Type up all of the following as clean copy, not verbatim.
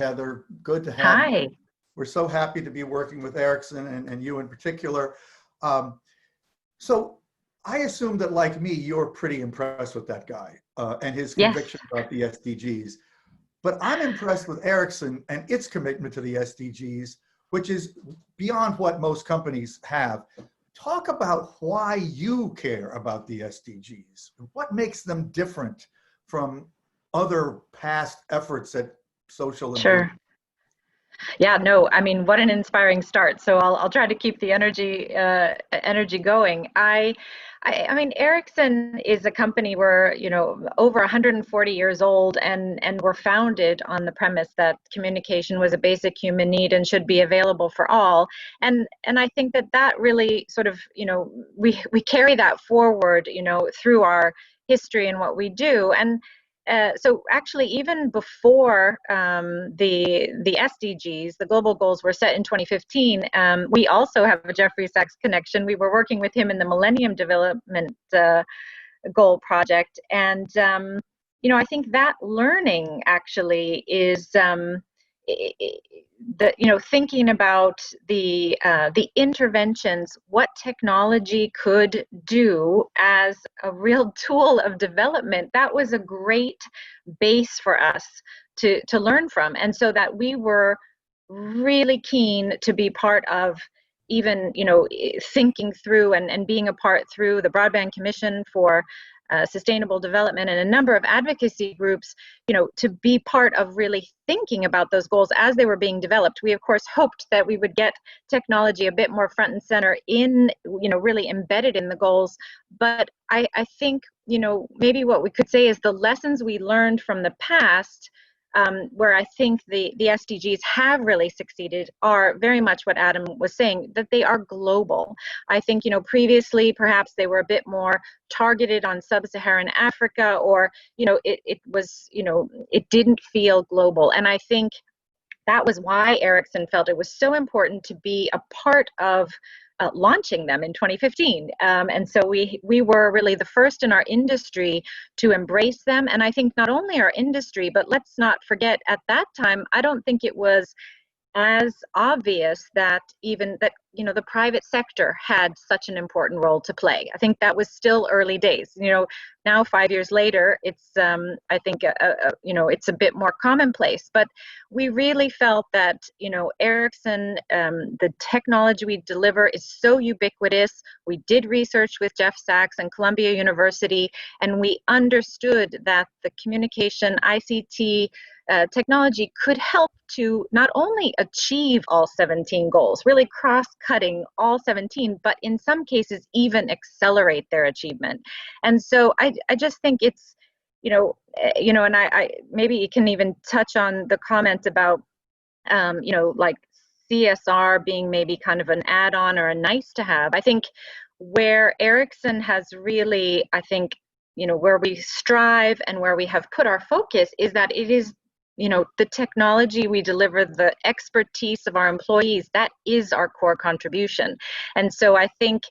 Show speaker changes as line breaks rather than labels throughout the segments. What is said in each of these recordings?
together. Good to have you.
Hi.
We're so happy to be working with Ericsson and you in particular. So I assume that, like me, you're pretty impressed with that guy and his
Yes.
conviction about the SDGs. But I'm impressed with Ericsson and its commitment to the SDGs, which is beyond what most companies have. Talk about why you care about the SDGs. What makes them different from other past efforts at social improvement?
Sure. Yeah, no, I mean, what an inspiring start. So I'll try to keep the energy going. I mean, Ericsson is a company where, over 140 years old, and were founded on the premise that communication was a basic human need and should be available for all. And I think that really sort of, we carry that forward, through our history and what we do. And so actually, even before the SDGs, the global goals were set in 2015, we also have a Jeffrey Sachs connection. We were working with him in the Millennium Development Goal project. And, I think that learning actually is thinking about the interventions, what technology could do as a real tool of development. That was a great base for us to learn from, and so that we were really keen to be part of even thinking through and being a part through the Broadband Commission for Sustainable Development and a number of advocacy groups, to be part of really thinking about those goals as they were being developed. We, of course, hoped that we would get technology a bit more front and center in, really embedded in the goals. But I think, maybe what we could say is the lessons we learned from the past, where I think the SDGs have really succeeded, are very much what Adam was saying, that they are global. I think, previously perhaps they were a bit more targeted on sub-Saharan Africa, or, it was, it didn't feel global. And I think that was why Ericsson felt it was so important to be a part of launching them in 2015. And so we were really the first in our industry to embrace them. And I think not only our industry, but let's not forget, at that time, I don't think it was as obvious that the private sector had such an important role to play. I think that was still early days. Now 5 years later, it's I think it's a bit more commonplace. But we really felt that Ericsson, the technology we deliver is so ubiquitous. We did research with Jeff Sachs and Columbia University, and we understood that the communication ICT technology could help to not only achieve all 17 goals, really cross-cutting all 17, but in some cases even accelerate their achievement. And so I just think it's, and I maybe you can even touch on the comments about, like CSR being maybe kind of an add-on or a nice to have. I think where Ericsson has really, where we strive and where we have put our focus is that it is the technology we deliver, the expertise of our employees, that is our core contribution. And so I think,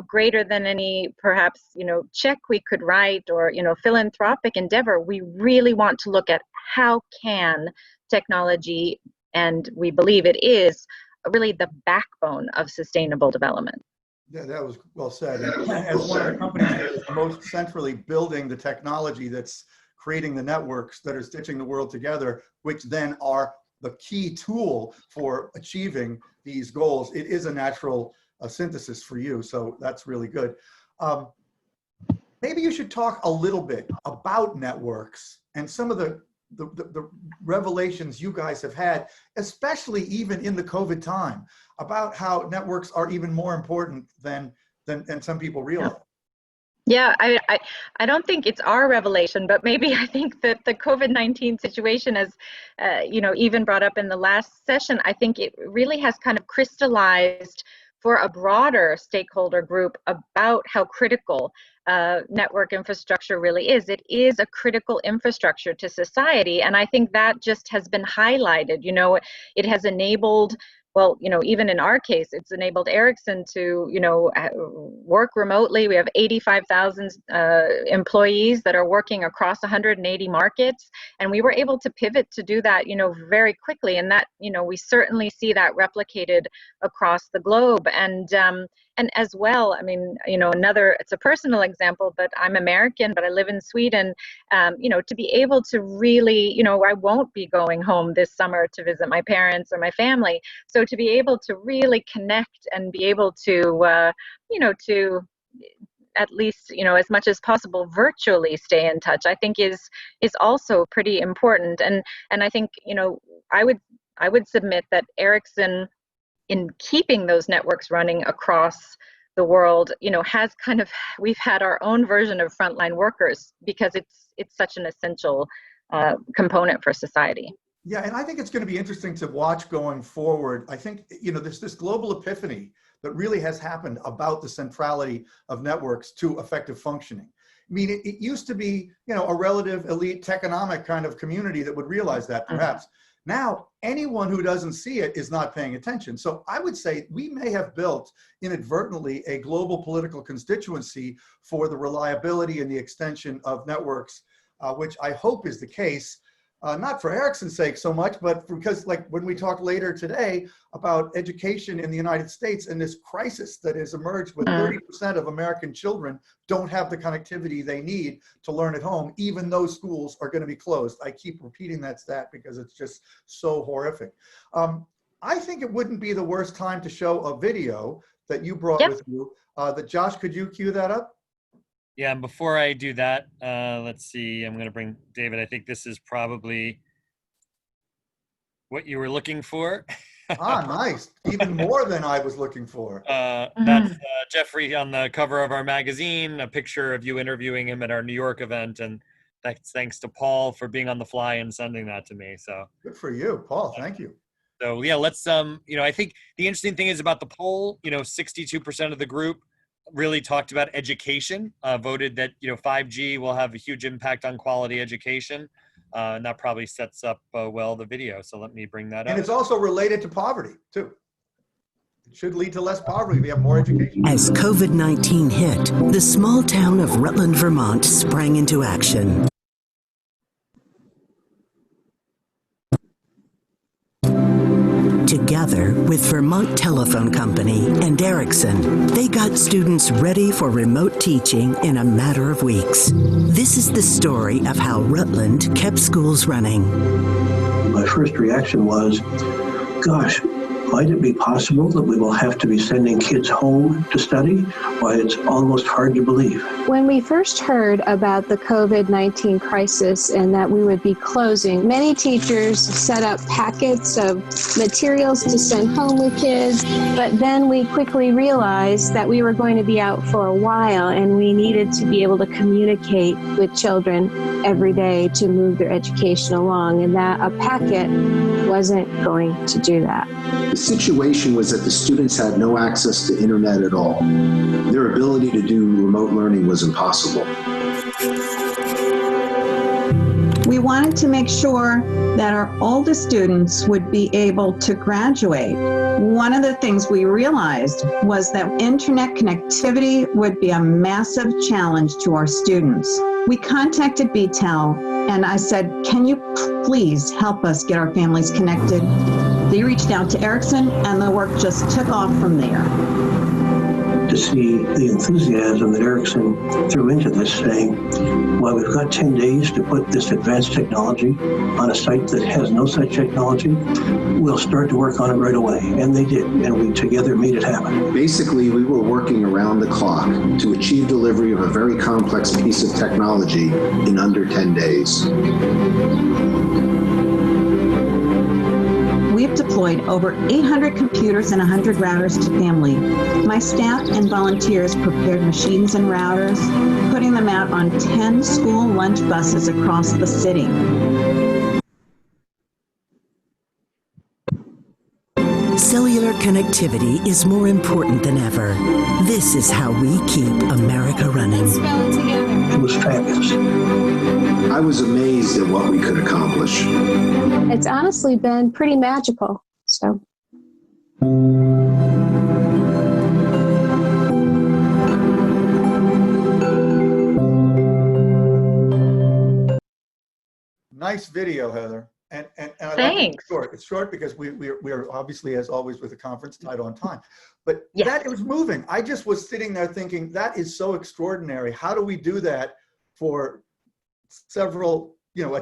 greater than any perhaps, check we could write or, philanthropic endeavor, we really want to look at how can technology, and we believe it is really the backbone of sustainable development.
Yeah, that was well said. And as one of the companies that is most centrally building the technology that's creating the networks that are stitching the world together, which then are the key tool for achieving these goals, it is a natural synthesis for you. So that's really good. Maybe you should talk a little bit about networks and some of the revelations you guys have had, especially even in the COVID time, about how networks are even more important than some people realize.
Yeah, I don't think it's our revelation, but maybe I think that the COVID-19 situation, as even brought up in the last session, I think it really has kind of crystallized for a broader stakeholder group about how critical network infrastructure really is. It is a critical infrastructure to society, and I think that just has been highlighted. It has enabled well, even in our case, it's enabled Ericsson to, work remotely. We have 85,000 employees that are working across 180 markets, and we were able to pivot to do that, very quickly. And that, we certainly see that replicated across the globe. And as well, I mean, it's a personal example, but I'm American, but I live in Sweden. To be able to really, I won't be going home this summer to visit my parents or my family. So to be able to really connect and be able to, to at least, as much as possible virtually stay in touch, I think is also pretty important. And I think, I would submit that Ericsson, in keeping those networks running across the world, we've had our own version of frontline workers because it's such an essential component for society.
Yeah, and I think it's going to be interesting to watch going forward. I think, there's this global epiphany that really has happened about the centrality of networks to effective functioning. I mean, it used to be, a relative elite techonomic kind of community that would realize that, perhaps. Now, anyone who doesn't see it is not paying attention. So I would say we may have built inadvertently a global political constituency for the reliability and the extension of networks, which I hope is the case. Not for Ericsson's sake so much, but because, like, when we talk later today about education in the United States and this crisis that has emerged with 30% of American children don't have the connectivity they need to learn at home, even though schools are going to be closed. I keep repeating that stat because it's just so horrific. I think it wouldn't be the worst time to show a video that you brought with you. That Josh, could you cue that up?
Yeah, and before I do that, let's see, I'm going to bring David. I think this is probably what you were looking for.
Nice. Even more than I was looking for.
That's Jeffrey on the cover of our magazine, a picture of you interviewing him at our New York event. And that's thanks to Paul for being on the fly and sending that to me. So
good for you, Paul. Thank you.
So yeah, let's, I think the interesting thing is about the poll, 62% of the group really talked about education, voted that 5G will have a huge impact on quality education, and that probably sets up well the video. So let me bring that up.
And it's also related to poverty too. It should lead to less poverty. We have more education.
As COVID-19 hit, the small town of Rutland, Vermont sprang into action. Together with Vermont Telephone Company and Ericsson, they got students ready for remote teaching in a matter of weeks. This is the story of how Rutland kept schools running.
My first reaction was, gosh, might it be possible that we will have to be sending kids home to study? Why, it's almost hard to believe.
When we first heard about the COVID-19 crisis and that we would be closing, many teachers set up packets of materials to send home with kids, but then we quickly realized that we were going to be out for a while and we needed to be able to communicate with children every day to move their education along, and that a packet wasn't going to do that.
The situation was that the students had no access to internet at all. Their ability to do remote learning was impossible.
We wanted to make sure that our oldest students would be able to graduate. One of the things we realized was that internet connectivity would be a massive challenge to our students. We contacted BTEL and I said, can you please help us get our families connected? They reached out to Ericsson and the work just took off from there.
To see the enthusiasm that Ericsson threw into this, saying, well, we've got 10 days to put this advanced technology on a site that has no such technology, we'll start to work on it right away. And they did, and we together made it happen.
Basically, we were working around the clock to achieve delivery of a very complex piece of technology in under 10 days.
We've deployed over 800 computers and 100 routers to family. My staff and volunteers prepared machines and routers, putting them out on 10 school lunch buses across the city.
Cellular connectivity is more important than ever. This is how we keep America running.
It was fabulous.
I was amazed at what we could accomplish.
It's honestly been pretty magical. So
Nice video, Heather. And I like it
Thanks.
short. It's short because we are obviously, as always, with the conference tight on time. But
Yes.
that, it was moving. I just was sitting there thinking, that is so extraordinary. How do we do that for several,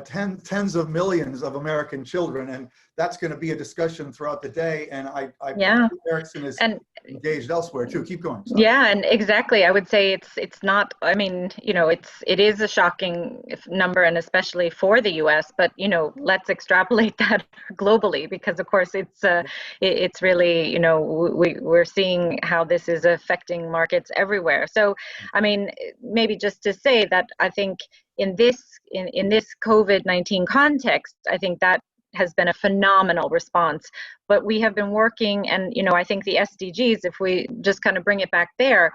tens of millions of American children? And that's going to be a discussion throughout the day. And I
Yeah.
Erickson is
And
engaged elsewhere too. Keep going. Sorry.
yeah, and exactly. I would say it's not, I mean, it is a shocking number, and especially for the US, but let's extrapolate that globally, because of course it's really, we're seeing how this is affecting markets everywhere. So, I mean, maybe just to say that I think in this COVID-19 context, I think that has been a phenomenal response. But we have been working, and I think the SDGs, if we just kind of bring it back there,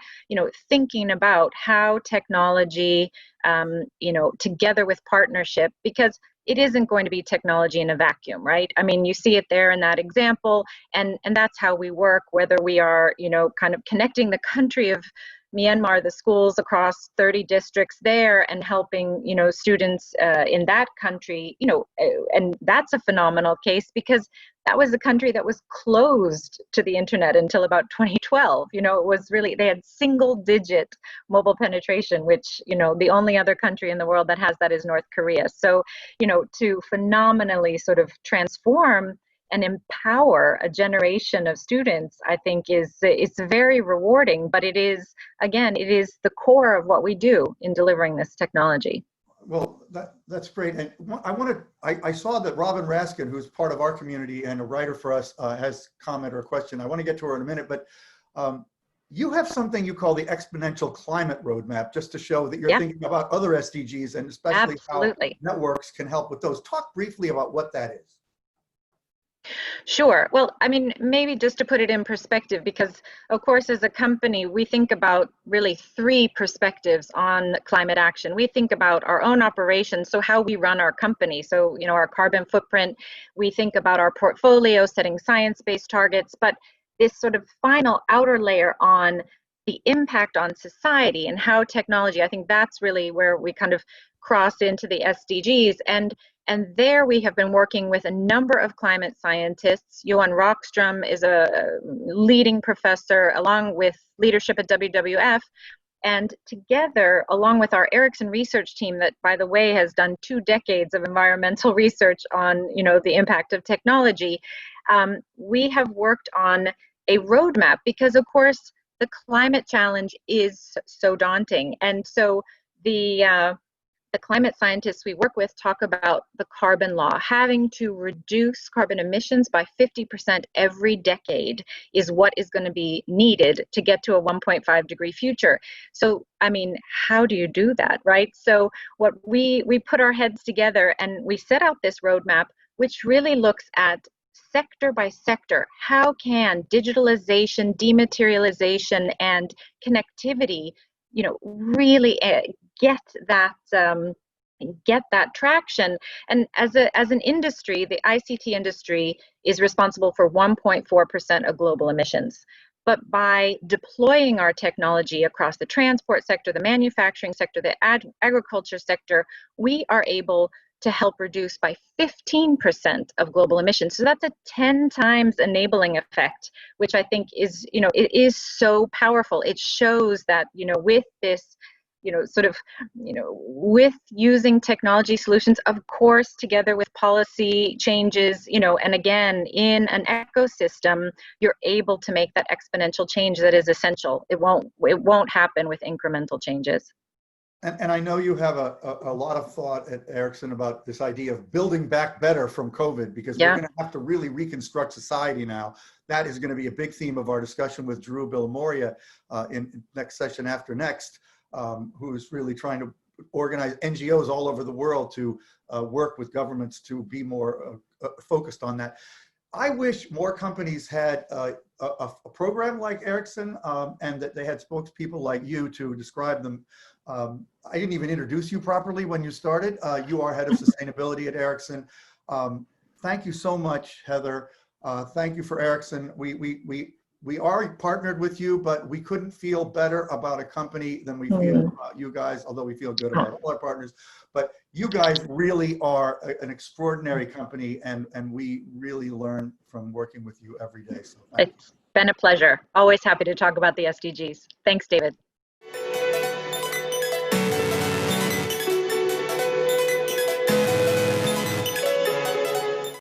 thinking about how technology, together with partnership, because it isn't going to be technology in a vacuum, right? I mean, you see it there in that example, and that's how we work, whether we are, kind of connecting the country of Myanmar, the schools across 30 districts there, and helping, students in that country, and that's a phenomenal case, because that was a country that was closed to the internet until about 2012. It was really, they had single digit mobile penetration, which, the only other country in the world that has that is North Korea. So, to phenomenally sort of transform and empower a generation of students, I think it's very rewarding, but it is the core of what we do in delivering this technology.
Well, that's great. And I saw that Robin Raskin, who's part of our community and a writer for us, has a comment or a question. I want to get to her in a minute, but you have something you call the exponential climate roadmap, just to show that you're thinking about other SDGs, and especially
Absolutely.
how networks can help with those. Talk briefly about what that is.
Sure. Well, I mean, maybe just to put it in perspective, because of course, as a company, we think about really three perspectives on climate action. We think about our own operations, so how we run our company. So, our carbon footprint, we think about our portfolio, setting science-based targets, but this sort of final outer layer on the impact on society and how technology, I think that's really where we kind of cross into the SDGs. And there we have been working with a number of climate scientists. Johan Rockström is a leading professor, along with leadership at WWF. And together, along with our Ericsson research team that, by the way, has done 2 decades of environmental research on, the impact of technology, we have worked on a roadmap, because, of course, the climate challenge is so daunting. And so the climate scientists we work with talk about the carbon law. Having to reduce carbon emissions by 50% every decade is what is going to be needed to get to a 1.5 degree future. So, I mean, how do you do that, right? So what we put our heads together and we set out this roadmap, which really looks at sector by sector. How can digitalization, dematerialization, and connectivity, really get that traction? And as an industry, the ICT industry is responsible for 1.4% of global emissions. But by deploying our technology across the transport sector, the manufacturing sector, the agriculture sector, we are able to help reduce by 15% of global emissions. So that's a 10 times enabling effect, which I think is, it is so powerful. It shows that, with this, with using technology solutions, of course, together with policy changes, and again, in an ecosystem, you're able to make that exponential change that is essential. It won't happen with incremental changes.
And I know you have a lot of thought at Ericsson about this idea of building back better from COVID, because we're going to have to really reconstruct society now. That is going to be a big theme of our discussion with Drew Billamoria in next session after next, who's really trying to organize NGOs all over the world to work with governments to be more focused on that. I wish more companies had a program like Ericsson, and that they had spokespeople like you to describe them. I didn't even introduce you properly when you started. You are head of sustainability at Ericsson. Thank you so much, Heather. Thank you for Ericsson. We are partnered with you, but we couldn't feel better about a company than we feel about you guys, although we feel good about all our partners. But you guys really are an extraordinary company, and we really learn from working with you every day. So thank you.
It's been a pleasure. Always happy to talk about the SDGs. Thanks, David.